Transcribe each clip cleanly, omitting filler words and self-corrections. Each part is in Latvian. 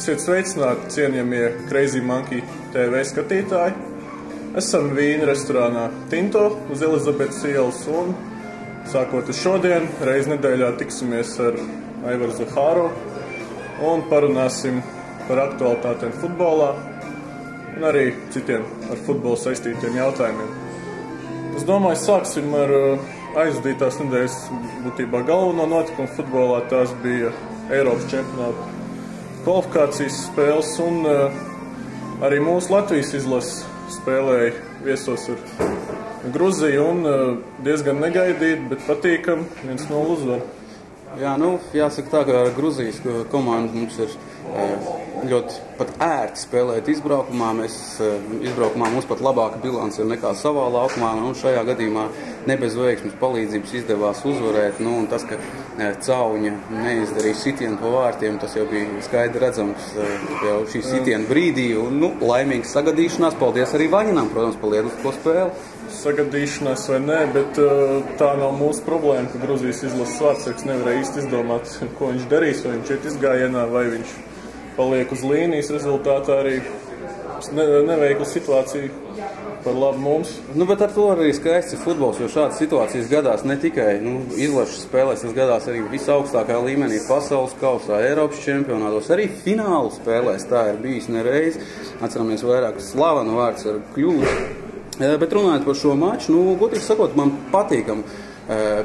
Esiet sveicināti, cienījamie Crazy Monkey TV skatītāji. Esam vīna restorānā Tinto uz Elizabetes ielas un sākot ar šodien, reiz nedēļā tiksimies ar Aivaru Zahāru un parunāsim par aktualitātēm futbolā un arī citiem ar futbolu saistītiem jautājumiem. Es domāju, sāksim ar aizvadītās nedēļas būtībā galveno notikumu futbolā. Tās bija Eiropas čempionāta kvalifikācijas spēles un arī mūsu Latvijas izlase spēlēja viesos ar Gruziju un diezgan negaidīti, bet patīkam 1-0 uzvaru. Jā, jāsaka tā, ka ar Gruzijas komandu mums ir ļoti pat ērti spēlēt izbraukumā. Izbraukumā mums pat labāka bilance ir nekā savā laukumā, un šajā gadījumā ne bez veiksmes palīdzības izdevās uzvarēt. Un tas, ka Cauņa neizdarīja sitienu pa vārtiem, tas jau bija skaidri redzams jau šī sitiena brīdī. Un, laimīgs sagadīšanās, paldies arī Vaņinam, protams, par lielisko spēli. Sagadīšanās vai nē, bet tā nav mūsu problēma, ka Gruzijas izlases vārdsargs nevarēja īsti izdomāt, ko viņš darīs, vai viņš iet izgājienā, vai viņš paliek uz līnijas. Rezultātā arī neveikla situācija par labu mums. Bet ar to arī skaists ir futbols, jo šādas situācijas gadās ne tikai izlases spēlēs, tas gadās arī visaugstākā līmenī pasaules kausā, Eiropas čempionātos, arī finālu spēlēs tā ir bijis nereiz. Atceramies vairāk slavenu vārds ar kļūdu. Bet runājot par šo maču, godīgi sakot, man patīkam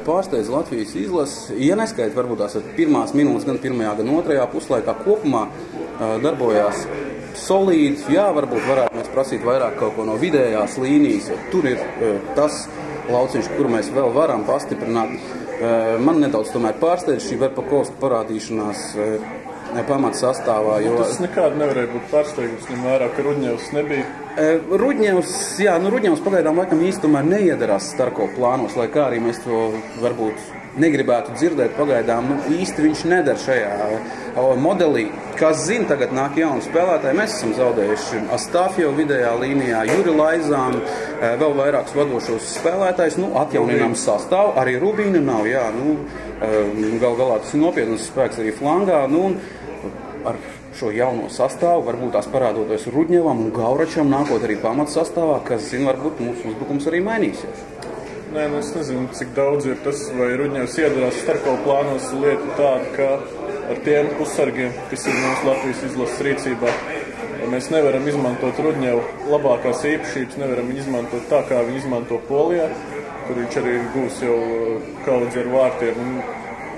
pārsteidz Latvijas izlases. Ja neskaita varbūt tās pirmās minūtes gan pirmajā, gan otrajā puslaikā kopumā darbojās solīdi. Jā, varbūt varētu mēs prasīt vairāk kaut ko no vidējās līnijas. Tur ir tas lauciņš, kur mēs vēl varam pastiprināt. Man nedaudz tomēr pārsteidz šī Verpakovska parādīšanās pamats sastāvā. Tas nekādi nevarēja būt pārsteigums, ņem vērā, ka Rudņevs nebija. Rudņevs pagaidām laikam īsti tomēr neiedarās Starkova plānos, lai kā arī mēs to varbūt negribētu dzirdēt pagaidām. Īsti viņš nedara šajā modelī. Kas zina, tagad nāk jauni spēlētāji. Mēs esam zaudējuši Astāfjevu vidējā līnijā, Juri Laizānu, vēl vairākus vadošos spēlētājus. Atjauninām sastāvu, arī Rubīna nav, gal galā tas ir nopietnas spēks arī flangā. Ar šo jauno sastāvu, varbūt tās parādoties Rudņevam un Gauračam, nākot arī pamats sastāvā, kas zina, varbūt mūsu uzbrukums arī mainīsies. Nē, es nezinu, cik daudz ir tas, vai Rudņevs iedarās Starkova plānos. Lieta tāda, ka ar tiem pussargiem, kas ir mūsu Latvijas izlases rīcībā, mēs nevaram izmantot Rudņevu labākās īpašības, nevaram viņu izmantot tā, kā viņu izmanto Polijā, kur viņš arī ir gūs jau kaudzi ar vārtiem.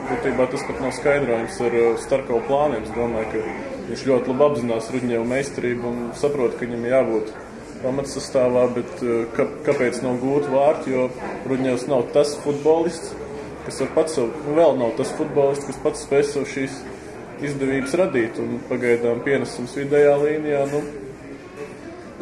Būtībā tas pat nav skaidrojums ar Starkova plāniem. Es domāju, ka viņš ļoti labi apzinās Rudņevu meistarību un saprot, ka viņam jābūt pamatsastāvā, bet kāpēc nav gūt vārti, jo Rudņevs nav tas futbolists, kas vēl nav tas futbolists, kas pats spēj savu šīs izdevības radīt, un pagaidām pienesums vidējā līnijā,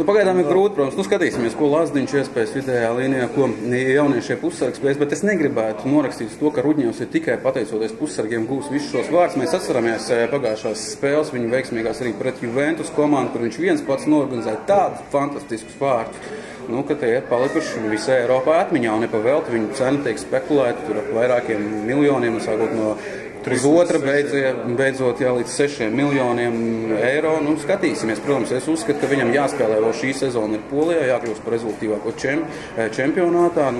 Pagaidām ir grūti, protams. Skatīsimies, ko Lazdiņš iespējas vidējā līnijā, ko jauniešie pussargi spējas, bet es negribētu norakstīt to, ka Rudņevs ir tikai pateicoties pussargiem gūs visus šos vārdus. Mēs atceramies pagājušās spēles, viņu veiksmīgās arī pret Juventus komandu, kur viņš viens pats norganizēja tādus fantastiskus vārdus, ka tie ir palikuši visai Eiropā atmiņā, un nepavēlti viņu cena tiek spekulēta tur ar vairākiem miljoniem, sākot no uz otra beidzot līdz 6 miljoniem eiro. Skatīsimies, protams, es uzskatu, ka viņam jāspēlē vēl šī sezona ir Polijā, jākļūst par rezultīvāko čempionātā.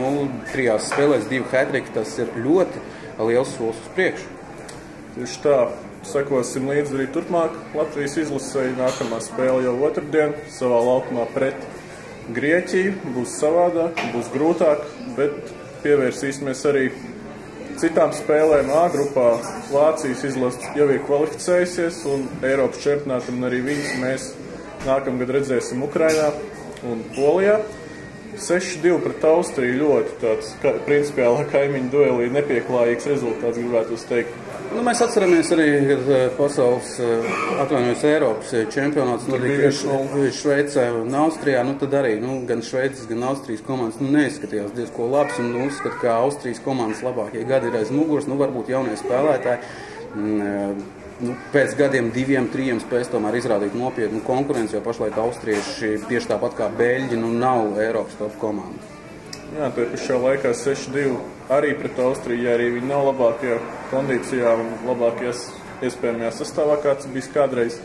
3 spēlēs 2 hat-triki, tas ir ļoti liels solis uz priekšu. Tieši tā, sekosim līdz arī turpmāk. Latvijas izlasēji nākamā spēle jau otrdien savā laukumā pret Grieķiju. Būs savādāk, būs grūtāk, bet pievērsīsimies arī citām spēlēm. A grupā Vācijas izlase jau ir kvalificējusies un Eiropas čempionātam arī viņus mēs nākamgad redzēsim Ukrainā un Polijā. 6-2 pret Austriju ļoti tāds principiālā kaimiņu duelī nepieklājīgs rezultāts, gribētu teikt. Mēs atceramies arī, kad pasaules, Eiropas čempionāts notika Šveicē un Austrijā, tad arī gan Šveices, gan Austrijas komandas neizskatījās diezko labs, un uzskat, ka Austrijas komandas labākie gadi ir aiz muguras, varbūt jaunie spēlētāji. Pēc gadiem 2, 3 spēs tomēr izrādīt nopietnu konkurenci, jo pašlaik austrieši tieši tāpat kā beļģi nav Eiropas top komanda. Jā, tā pašā laikā 6-2 arī pret Austriju, ja arī viņi nav labākajā kondīcijā un labākajās iespējamajā sastāvā, kāds bijis kādreiz.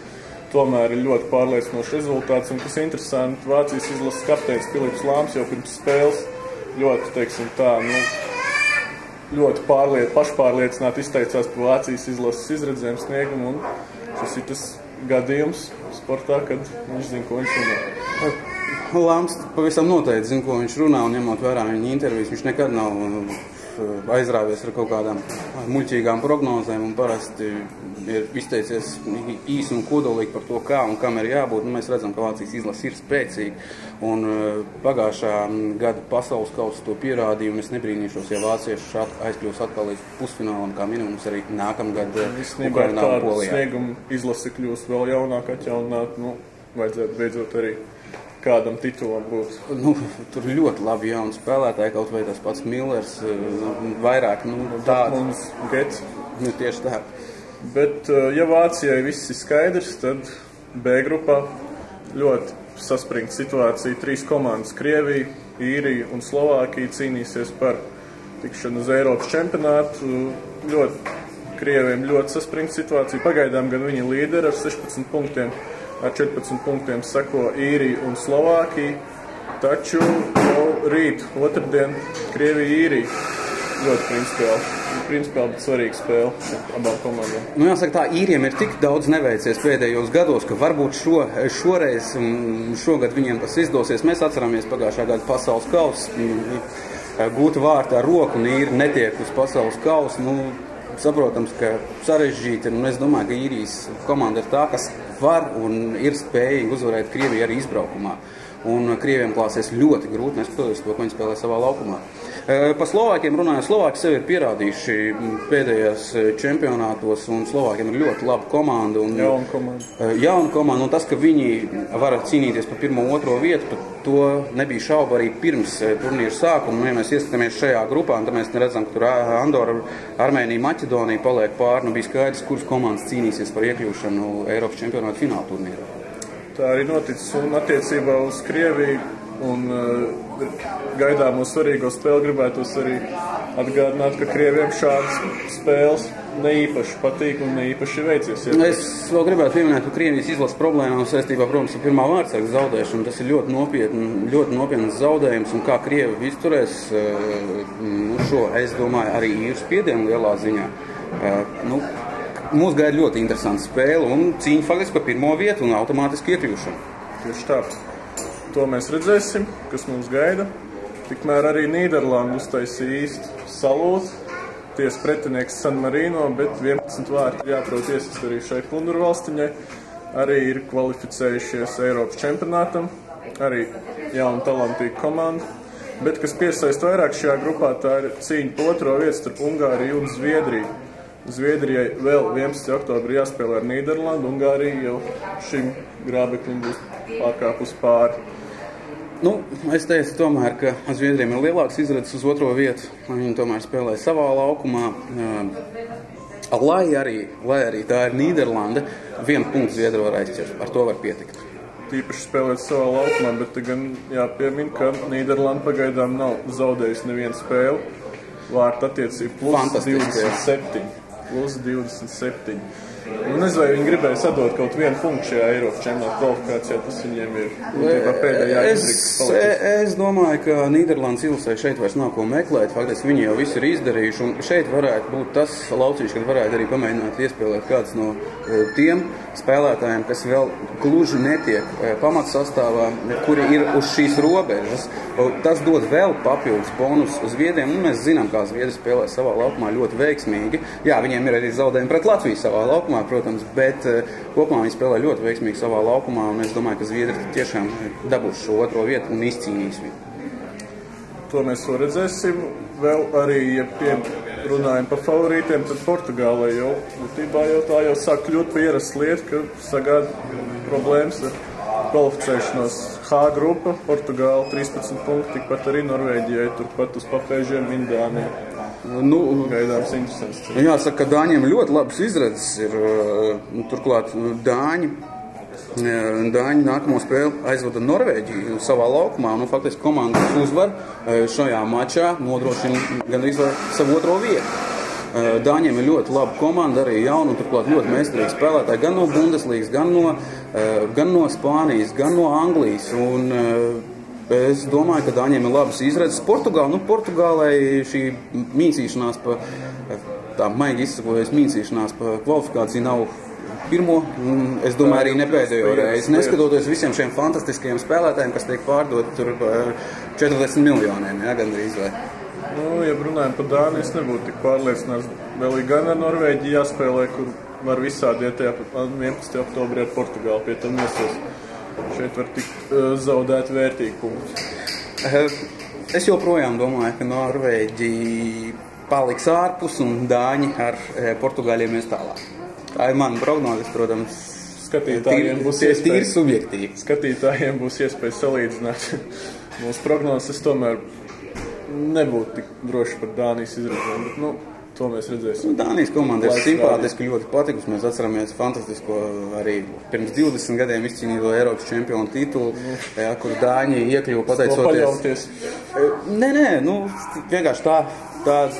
tomēr ir ļoti pārliecinošs rezultāts. Un kas interesanti, Vācijas izlases kapteinis Filips Lāms jau pirms spēles ļoti, teiksim tā, ļoti pašpārliecināti izteicās par Vācijas izlases izredzēm, sniegumu. Un šis ir tas gadījums sportā, kad viņš zina, ko viņš runā. Lāms pavisam noteikti zina, ko viņš runā, un ņemot vērā viņa intervijas, viņš nekad nav aizrāvies ar kaut kādām muļķīgām prognozēm un parasti ir izteicies īsi un kodolīgi par to, kā un kam ir jābūt. Mēs redzam, ka Vācijas izlase ir spēcīga, un pagājušā gada pasaules kausa to pierādīja, un es nebrīnīšos, ja vācieši aizkļūs atkal līdz pusfinālam, kā minimums arī nākamgad Ukrainā un Polijā. Snieguma izlase kļūs vēl jaunāk atjaunāt, vajadzētu beidzot arī kādam titulam būt. Tur ļoti labi jauni spēlētāji, kaut vai tas pats Millers, vairāk tāds. Gets. Tieši tā. Bet, ja Vācijai viss ir skaidrs, tad B grupā ļoti saspringta situācija. 3 komandas - Krievija, Īrija un Slovākija cīnīsies par tikšanu uz Eiropas čempionātu. Krieviem ļoti saspringta situācija. Pagaidām gan viņi līderi ar 16 punktiem. Ar 14 punktiem seko Īrija un Slovākija, taču jau rīt, otrdien, Krievija-Īrija ļoti principiāli, bet svarīga spēle abām komandām. Jāsaka tā, īriem ir tik daudz neveicies pēdējos gados, ka varbūt šoreiz un šogad viņiem tas izdosies. Mēs atceramies pagājušā gada pasaules kausu, gūta vārta ar roku un īri netiek uz pasaules kausu. Saprotams, ka sarežģīti, un es domāju, ka Īrijas komanda ir tā, kas var un ir spējīga uzvarēt Krieviju arī izbraukumā. Un Krieviem klāsies ļoti grūti, neskatoties to, ko viņi spēlē savā laukumā. Pa Slovākiem runājot, Slovāki sevi ir pierādījuši pēdējos čempionātos, un Slovākiem ir ļoti laba komanda. Jauna komanda, un tas, ka viņi var cīnīties par 1. un 2. vietu, par to nebija šauba arī pirms turnīra sākuma. Ja mēs ieskatāmies šajā grupā, un tad mēs redzam, ka tur Andora, Armēnija, Maķedonija paliek pāri, bija skaidrs, kuras komandas cīnīsies par iekļūšanu Eiropas čempionāta fināla turnīrā. Tā arī noticis, un attiecībā uz Krieviju un gaidāmo svarīgo spēli gribētos arī atgādināt, ka Krieviem šādas spēles neīpaši patīk un neīpaši veicies. Es vēl gribētu pieminēt, ka Krievijas izlases problēmām saistībā, protams, ar pirmā vārdsarga zaudēšanu. Tas ir ļoti nopietns zaudējums, un kā Krievi izturēs šo, es domāju, arī īru spiedienu lielā ziņā. Mūs gaida ļoti interesanta spēle un cīņa faktiski par 1. vietu un automātiski iekļūšanu. Tieši tā. To mēs redzēsim, kas mums gaida. Tikmēr arī Nīderlanda uztaisīja īstu salūtu. Tiesa pretinieks San Marino, bet 11 vārti jāprot iesist arī šai plunduru valstiņai. Arī ir kvalificējušies Eiropas čempionātam. Arī jauna talantīga komanda. Bet, kas piesaista vairāk šajā grupā, tā ir cīņa par 2. vietu starp Ungāriju un Zviedriju. Zviedrijai vēl 11. oktobrī jāspēlē ar Nīderlandu, Ungārija jau šim grābeklim būs pārkāpus pāri. Es teicu tomēr, ka Zviedrijiem ir lielāks izredzes uz 2. vietu. Viņi tomēr spēlē savā laukumā. Lai arī tā ir Nīderlanda, 1 punktu Zviedri var aizķert. Ar to var pietikt. Tīpaši spēlēt savā laukumā, bet gan jāpiemin, ka Nīderlanda pagaidām nav zaudējusi nevienu spēli. Vārta attiecība plus 27. Nezinu, vai viņi gribēja sadot kaut 1 punktu šajā Eiropas čempionāta kvalifikācijā, tas viņiem ir pēdējā izrīks. Es domāju, ka Nīderlandes izlasē šeit vairs nav ko meklēt. Faktiski viņi jau visu ir izdarījuši, un šeit varētu būt tas lauciņš, kad varētu arī pamēģināt iespēlēt kāds no tiem spēlētājiem, kas vēl gluži netiek pamatsastāvā, kuri ir uz šīs robežas. Tas dod vēl papildus bonus uz Zviedriem, un mēs zinām, kā Zviedri spēlē savā laukumā ļoti veiksmīgi. Jā, viņiem ir arī zaudējumi pret Latviju savā laukumā, protams, bet kopumā viņi spēlē ļoti veiksmīgi savā laukumā, un es domāju, ka Zviedri tiešām dabūs šo 2. vietu un izcīnīs viņu. To mēs redzēsim. Vēl arī, ja runājam par favorītiem, tad Portugālē jau tā jau sāk kļūt par ierastu lietu, ka sagāda problēmas ar kvalificēšanos. H grupa, Portugāla 13 punkti, tikpat arī Norvēģijai, turpat uz papēžiem Indānija. Gaidāms interesants. Jāsaka, ka Dāņiem ļoti labas izredzes ir, turklāt Dāņi nākamo spēli aizvada Norvēģiju savā laukumā, un faktiski komandas uzvar šajā mačā nodrošina gandrīz savu 2. vietu. Dāņiem ir ļoti laba komanda, arī jauna un turklāt ļoti meistarīgi spēlētāji gan no Bundeslīgas, gan no Spānijas, gan no Anglijas. Un es domāju, ka Dāņiem ir labas izredzes. Portugālei šī mīcīšanās pa, tā maigi izsakoties, mīcīšanās pa kvalifikāciju nav pirmo, un es domāju arī ne pēdējo reizi. Neskatoties visiem šiem fantastiskajiem spēlētājiem, kas tiek pārdoti tur 40 miljoniem, ja, gandrīz vai. Ja runājam par Dāniju, es nebūtu tik pārliecināts. Vēl gan ar Norvēģiju jāspēlē, kur var visādi iet 11. oktobrī ar Portugālu pie tam iesos. Šeit var tikt zaudēt vērtīgi punkti. Es joprojām domāju, ka Norvēģi paliks ārpus un Dāņi ar Portugāļiem ies tālāk. Tā ir mana prognozes, protams, tīri subjektīvi. Skatītājiem būs iespēja salīdzināt mūsu prognozes. Es tomēr nebūtu tik droši par Dānijas izredzēm, bet, to mēs redzēsim. Dānijas komanda ir simpātiski, ļoti patikusi. Mēs atceramies fantastisko arī pirms 20 gadiem izcīnīto Eiropas čempionu titulu, kur Dāņi iekļuva pateicoties. Vienkārši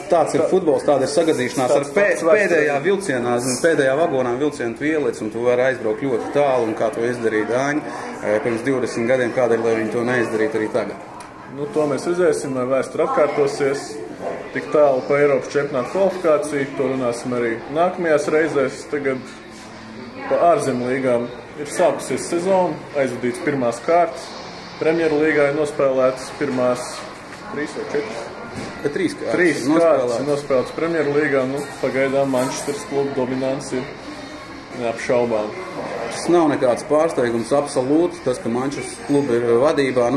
tāds ir futbols, tāda ir sagadīšanās ar pēdējā vilcienā, pēdējā vagonā vilcienu tu ieliec un tu vari aizbraukt ļoti tālu, un kā to izdarīja Dāņi pirms 20 gadiem, kādēļ, lai viņi to neizdarītu arī tagad. To mēs redzēsim, vai vēsture atkārtosies tik tālu pa Eiropas čempionātu kvalifikāciju. To runāsim arī nākamajās reizēs. Tagad pa ārzemju līgām ir sākusies sezona, aizvadīts pirmās kārtas. Premjeru līgā ir nospēlētas pirmās 3 vai 4? 3 kārtas ir nospēlētas Premjeru līgā. Pagaidām Manchesteras kluba dominants ir neapšaubām. Tas nav nekāds pārsteigums absolūti, tas, ka Manchesteras kluba ir vadībā.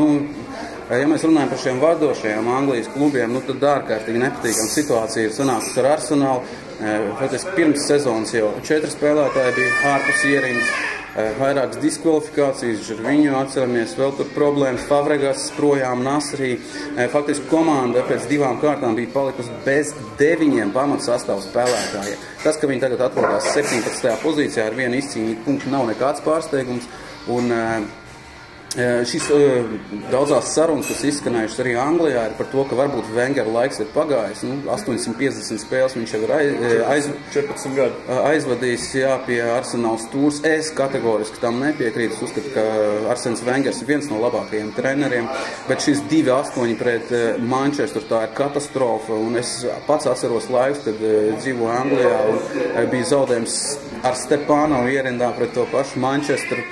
Ja mēs runājam par šiem vadošajiem Anglijas klubiem, tad ārkārtīgi nepatīkama situācija ir sanākusi ar Arsenalu. Faktiski pirms sezonas jau 4 spēlētāji bija ārpus ierindas, vairākas diskvalifikācijas, ar viņu atceramies vēl tur problēmas, Fabregas projām, Nasrī. Faktiski komanda pēc 2 kārtām bija palikusi bez 9 pamatsastāvu spēlētājiem. Tas, ka viņi tagad atrodas 17. pozīcijā ar vienu izcīnītu punktu, nav nekāds pārsteigums. Un šis daudzās sarunas, kas izskanējušas arī Anglijā, ir par to, ka varbūt Wengera laiks ir pagājis. 850 spēles viņš jau ir aizvadījis pie Arsenalas Tours. Es kategoriski tam nepiekrītu. Es uzskatu, ka Arsens Wengers ir viens no labākajiem treneriem, bet šis 2-8 pret Manchesteru, tā ir katastrofa. Un es pats atceros laikus, kad dzīvoju Anglijā un bija zaudējums ar Stepanovu ierindā pret to pašu Manchesteru.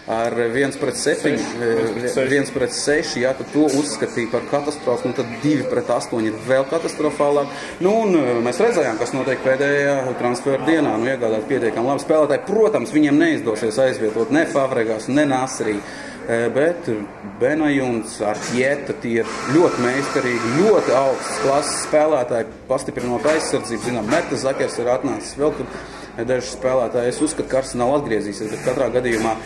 Ar 1-7, 1-6, ja tu to uzskatīji par katastrofu, tad 2-8 ir vēl katastrofālāk. Mēs redzējām, kas notiek pēdējā transferu dienā, iegādāt pietiekami labi spēlētāji. Protams, viņiem neizdosies aizvietot ne Fabregas, ne Nasrī, bet Benajuns, Artieta, tie ir ļoti meistarīgi, ļoti augstas klases spēlētāji, pastiprinot aizsardzību. Zinām, Mertezakers ir atnācis vēl tur daži spēlētāji. Es uzskatu, ka Arsenal atgriezīsies, bet katrā gadījumā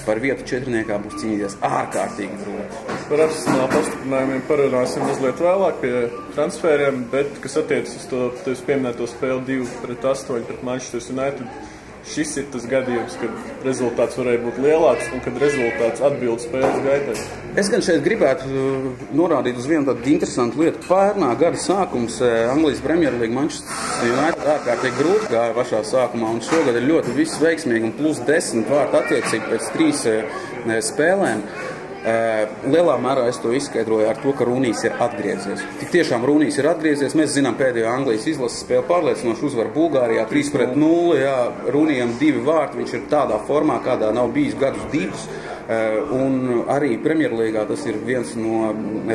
par vietu četrniekā būs cīnīties ārkārtīgi grūti. Par Arsenal pastiprinājumiem parunāsim mazliet vēlāk pie transferiem, bet, kas attiecas uz to tevis pieminēto spēli 2-8 pret Manchester United, šis ir tas gadījums, kad rezultāts varēja būt lielāks un kad rezultāts atbild spēles gaitai. Es gan šeit gribētu norādīt uz vienu tādu interesantu lietu. Pērnā gada sākums Anglijas Premjerlīga Manchester United ārkārtīgi grūti gāja pašā sākumā, un šogad ir ļoti viss veiksmīgi un plus 10 vārtu attiecīgi pēc 3 spēlēm. Lielā mērā es to izskaidroju ar to, ka Rūnijs ir atgriezies. Tik tiešām Rūnijs ir atgriezies. Mēs zinām pēdējo Anglijas izlases spēli pārliecinoši uzvaru Bulgārijā 3-0. Rūnijam 2 vārti. Viņš ir tādā formā, kādā nav bijis gadus 2. Un arī Premjerlīgā tas ir viens no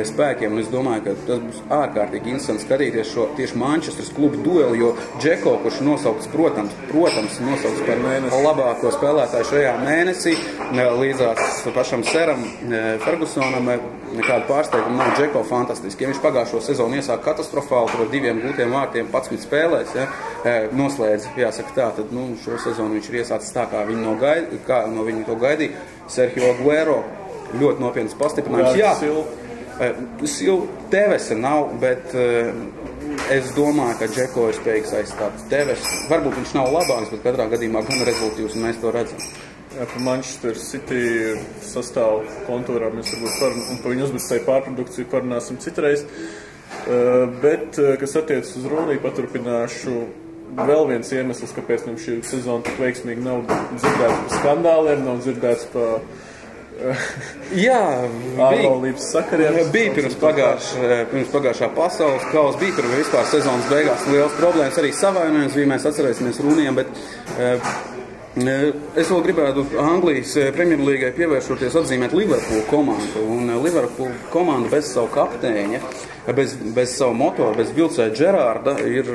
spēkiem. Un es domāju, ka tas būs ārkārtīgi interesanti skatīties šo tieši Manchesteras klubu dueli, jo Džeko, kurš nosaukts, protams, nosaukts par labāko spēlētāju šajā mēnesī, līdzās pašam Seram Fergusonam, nekādu pārsteigumu nav. Džeko fantastiski. Ja viņš pagājušo sezonu iesāk katastrofāli ar 2 gūtiem vārtiem 11 spēlēs, noslēdz, jāsaka tā, tad šo sezonu viņš ir iesācis tā, kā no viņa to gaidīja. Sergio Aguero, ļoti nopietnas pastiprinājums. Tevesa nav, bet es domāju, ka Džeko ir spējīgs aizstāt Tevesa. Varbūt viņš nav labāks, bet katrā gadījumā gan rezultīvs, un mēs to redzam. Par Manchester City sastāvu kontūrā mēs varbūt un par viņu uzbrucēju pārprodukciju parunāsim citreiz. Bet, kas attiecas uz Rūniju, paturpināšu vēl viens iemesls, kāpēc mums šī sezona tik veiksmīgi nav dzirdēts par skandāliem, nav dzirdēts par ārvalības sakariem. Bija pirms pagājušā pasaules kausa, bija pirms vispār sezonas beigās liels problēmas, arī savainojums bija, mēs atcerēsimies runījām, bet es vēl gribētu Anglijas Premjerlīgai pievēršoties atzīmēt Liverpool komandu, un Liverpool komanda bez savu kapteiņa, bez savu motoru, bez vilcēja Gerārda ir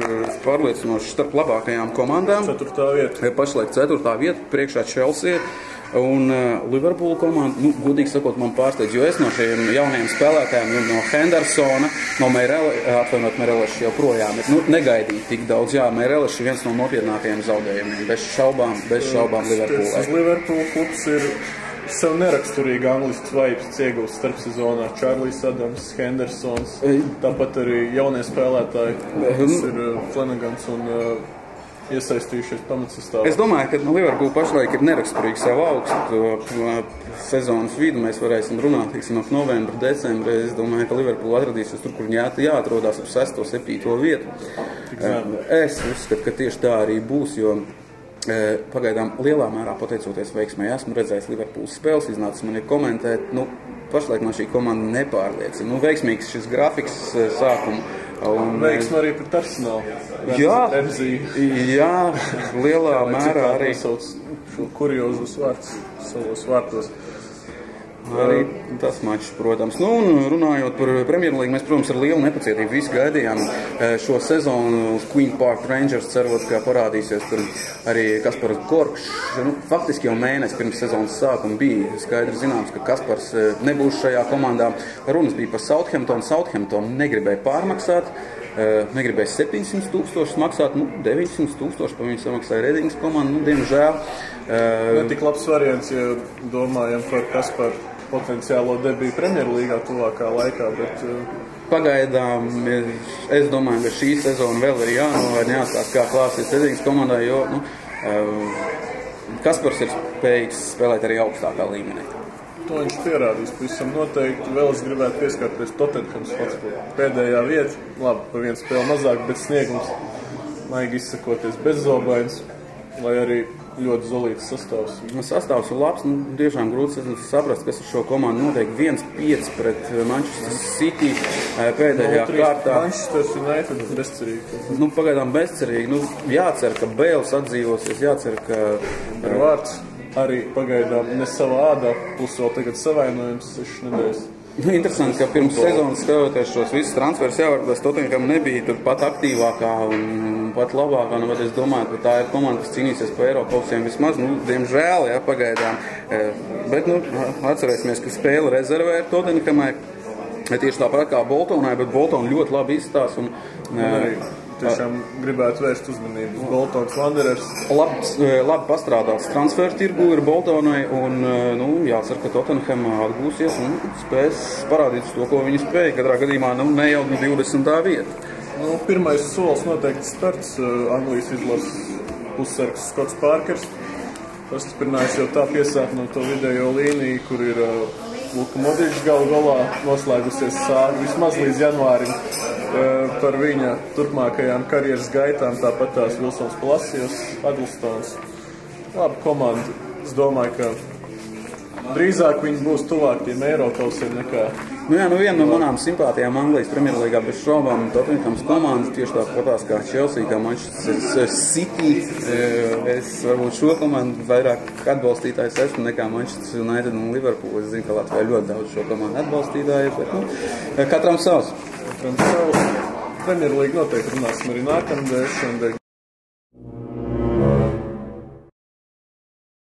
pārliecinoši starp labākajām komandām. 4. vieta. Pašlaik 4. vieta, priekšā Chelsea. Un Liverpool komanda, godīgi sakot, man pārsteidz, jo es no šiem jaunajiem spēlētājiem, no Hendersona, no Meireles joprojām negaidīju tik daudz. Jā, Meireles ir viens no nopietnākajiem zaudējumiem, bez šaubām Liverpoolai. Uz Liverpool klubs ir sev neraksturīgi anglisks vibes iegūst starpsezonā. Čārlijs Adams, Hendersons, tāpat arī jaunie spēlētāji, kas ir Flanagans un iesaistījušies pamatsastāvā. Es domāju, ka Liverpool pašlaik ir neraksturīgi savu augstu sezonas vidu. Mēs varēsim runāt, no novembra, decembra. Es domāju, ka Liverpool atradīsies tur, kur jāatrodās ap 6. 7. vietu. Es uzskatu, ka tieši tā arī būs, jo pagaidām lielā mērā pateicoties veiksmai esmu redzējis Liverpool spēles, iznācis man ir komentēt. Pašlaik no šī komanda nepārliecina. Veiksmīgs šis grafiks sākuma. Veiksmi arī pret Arsenālu. Jā, lielā mērā arī. Kuriozus vārds savos vārtos. Arī tas mačs, protams. Un runājot par Premjerlīgu, mēs, protams, ar lielu nepacietību visu gaidījām šo sezonu uz Queen Park Rangers, cerot, ka parādīsies tur arī Kaspars Gorkšs. Faktiski jau mēnesi pirms sezonas sākuma bija skaidrs zināms, ka Kaspars nebūs šajā komandā. Runas bija par Southampton. Southampton negribēja pārmaksāt. Negribēja 700 000 maksāt, 900 000 pa viņu samaksāja Redingas komanda, diemžēl. Netik labs variants, ja domājam par Kasparu potenciālo debiju Premjerlīgā tuvākā laikā, bet pagaidām es domāju, ka šī sezona vēl ir jāstāsta, kā klāsies Redingas komandai, jo Kaspars ir spējīgs spēlēt arī augstākā līmenī. To viņš pierādīs pavisam noteikti. Vēl es gribētu pieskarties Tottenhams Hotspur. Pēdējā vieta, labi, par vienu spēli mazāk, bet sniegums, maigi izsakoties, bezzobains, lai arī ļoti zolīts sastāvs. Sastāvs ir labs, tiešām grūti saprast, kas ar šo komandu notiek. 1-5 pret Manchester City pēdējā kārtā. Manchester United bezcerīgi. Pagaidām bezcerīgi. Jācer, ka Bēls atdzīvosies, jācer, ka vārds arī pagaidām ne savā ādā, plus vēl tagad savainojums 6 nedēļas. Interesanti, ka pirms sezonas skatoties šos visus transfers, varbūt Tottenham nebija tur pat aktīvākā un pat labākā. Bet es domāju, ka tā ir komanda, kas cīnīsies par Eiropausiem vismaz, diemžēl, pagaidām. Bet, atcerēsimies, ka spēle rezervē ir Tottenhamai. Tieši tāpat kā Boltonai, bet Boltona ļoti labi izstās. Tiešām gribētu vērst uzmanību uz Boltonas Wanderers. Labi pastrādāts transferu tirgu ir Boltonai un jācer, ka Tottenham atgūsies un spēs parādīt to, ko viņi spēja. Katrā gadījumā ne jau 20. vieta. Pirmais solis noteikti starts Anglijas izlases pussargs Skots Parkers. Pastiprinājis jau tā piesāknot to vidējo līniju, kur ir Luka Modričs galā noslēgusies sāga vismaz līdz janvārim. Par viņa turpmākajām karjeras gaitām, tāpat tās Vilsons Palacios, Adlstons. Labi komanda. Es domāju, ka drīzāk viņi būs tuvāk tiem Eiropausiem nekā... Viena no manām simpātijām Anglijas Premjerlīgā bez šaubām Tottenhams komandas, tieši tāpatās kā Chelsea, kā Manchester City. Es varbūt šo komandu vairāk atbalstītājs esmu nekā Manchester United un Liverpool. Es zinu, ka Latvijā ļoti daudz šo komandu atbalstītāji, bet katram savs. Premjerlīgu noteikti runāsim arī nākamdēļ. Šodien